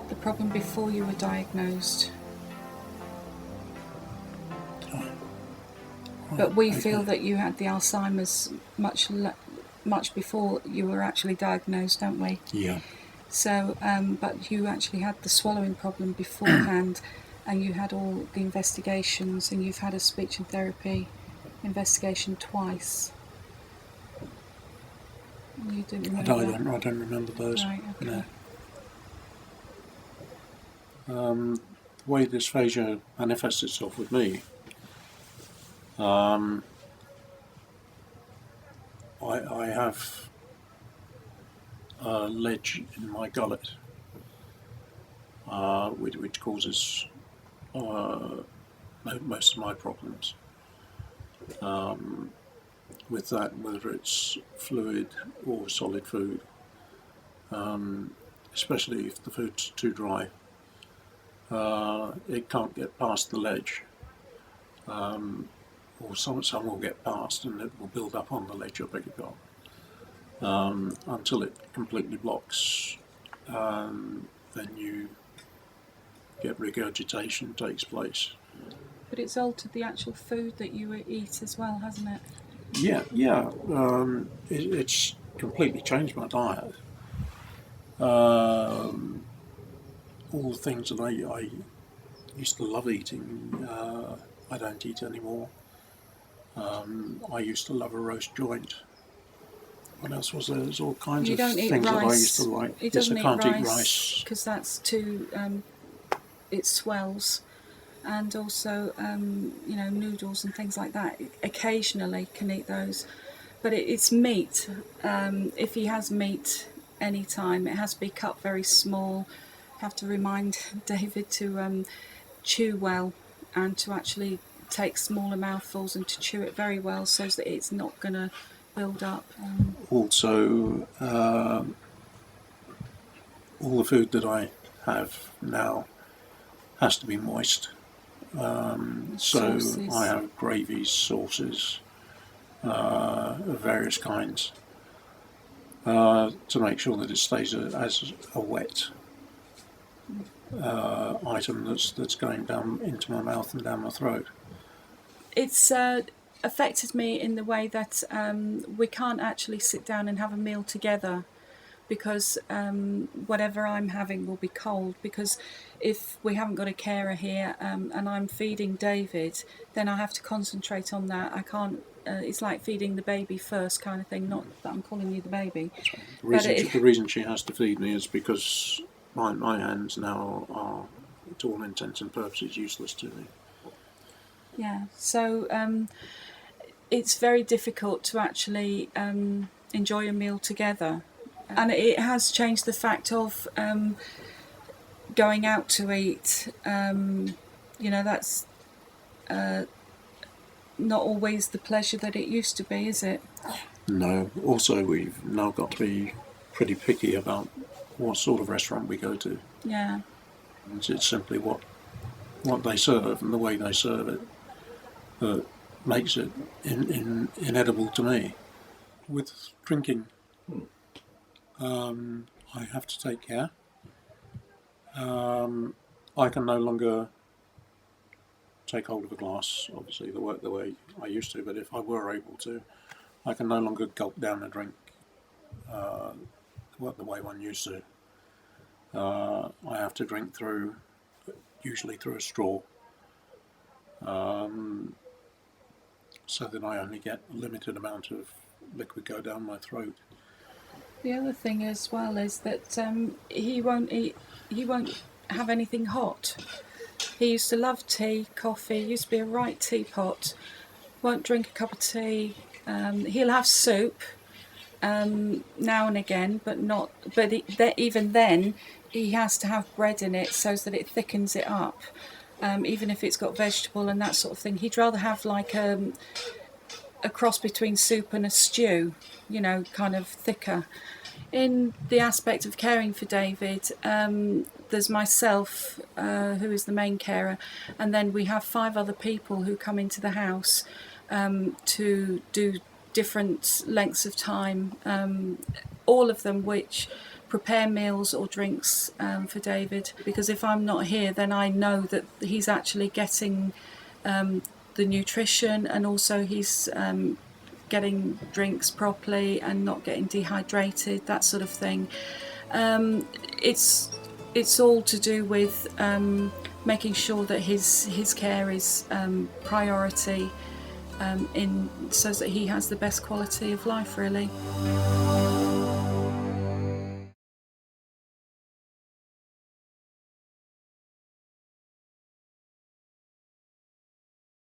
had the problem before you were diagnosed. But we feel that you had the Alzheimer's much before you were actually diagnosed, don't we? Yeah. So, but you actually had the swallowing problem beforehand, and you had all the investigations, and you've had a speech and therapy investigation twice. You didn't remember I don't remember those. Right, okay. No. The way dysphagia manifests itself with me, I have a ledge in my gullet, which causes most of my problems. With that, whether it's fluid or solid food, especially if the food's too dry, it can't get past the ledge, or some will get past and it will build up on the ledge, I beg your pardon, until it completely blocks. Then you get regurgitation takes place. But it's altered the actual food that you eat as well, hasn't it? Yeah. It's completely changed my diet. All the things that I used to love eating, I don't eat anymore. I used to love a roast joint. What else was there? There's all kinds of things that I used to like. He doesn't eat rice because that's too. It swells, and also noodles and things like that. Occasionally can eat those, but it's meat. If he has meat any time, it has to be cut very small. Have to remind David to chew well and to actually take smaller mouthfuls and to chew it very well so that it's not going to build up. Also, all the food that I have now has to be moist. So I have gravies, sauces of various kinds to make sure that it stays as a wet item that's going down into my mouth and down my throat. It's affected me in the way that we can't actually sit down and have a meal together because whatever I'm having will be cold, because if we haven't got a carer here and I'm feeding David, then I have to concentrate on that. I can't it's like feeding the baby first kind of thing, not that I'm calling you the baby. The reason she has to feed me is because my hands now are, to all intents and purposes, useless to me. Yeah, so it's very difficult to actually enjoy a meal together. And it has changed the fact of going out to eat. That's not always the pleasure that it used to be, is it? No. Also, we've now got to be pretty picky about what sort of restaurant we go to. Yeah. It's simply what they serve and the way they serve it that makes it inedible to me. With drinking, I have to take care. I can no longer take hold of a glass, obviously, the way I used to, but if I were able to, I can no longer gulp down a drink the way one used to. I have to drink usually through a straw, so that I only get a limited amount of liquid go down my throat. The other thing as well is that he won't have anything hot. He used to love tea, coffee, used to be a right teapot, won't drink a cup of tea. He'll have soup now and again, but even then he has to have bread in it so that it thickens it up, even if it's got vegetable and that sort of thing. He'd rather have like a cross between soup and a stew, kind of thicker. In the aspect of caring for David, there's myself, who is the main carer, and then we have 5 other people who come into the house to do different lengths of time, all of them which prepare meals or drinks for David, because if I'm not here, then I know that he's actually getting the nutrition, and also he's getting drinks properly and not getting dehydrated, that sort of thing. It's all to do with making sure that his care is priority, so that he has the best quality of life, really.